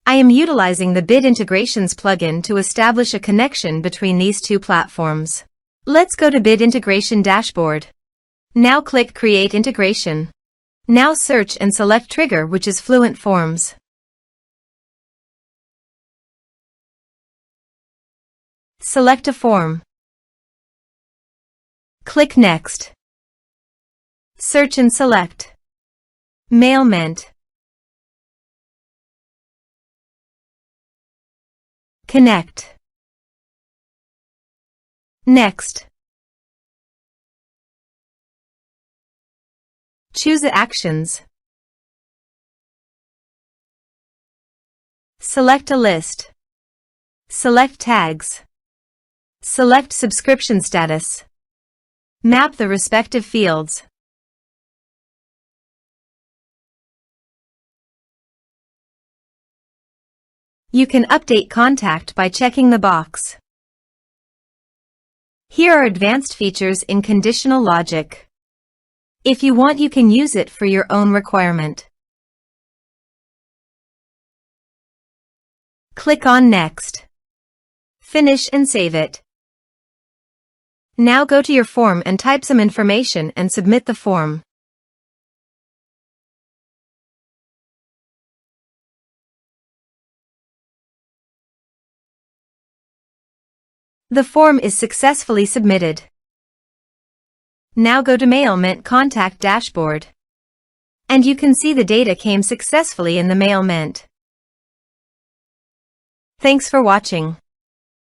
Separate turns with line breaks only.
I am utilizing the Bit Integrations plugin to establish a connection between these two platforms. Let's go to Bit Integration Dashboard. Now click Create Integration. Now search and select trigger, which is Fluent Forms. Select a form. Click Next. Search and select Mailment. Connect. Next. Choose Actions. Select a list. Select tags. Select subscription status. Map the respective fields. You can update contact by checking the box. Here are advanced features in conditional logic. If you want, you can use it for your own requirement. Click on Next. Finish and save it. Now go to your form and type some information and submit the form. The form is successfully submitted. Now go to Mailment Contact Dashboard. And you can see the data came successfully in the Mailment. Thanks for watching.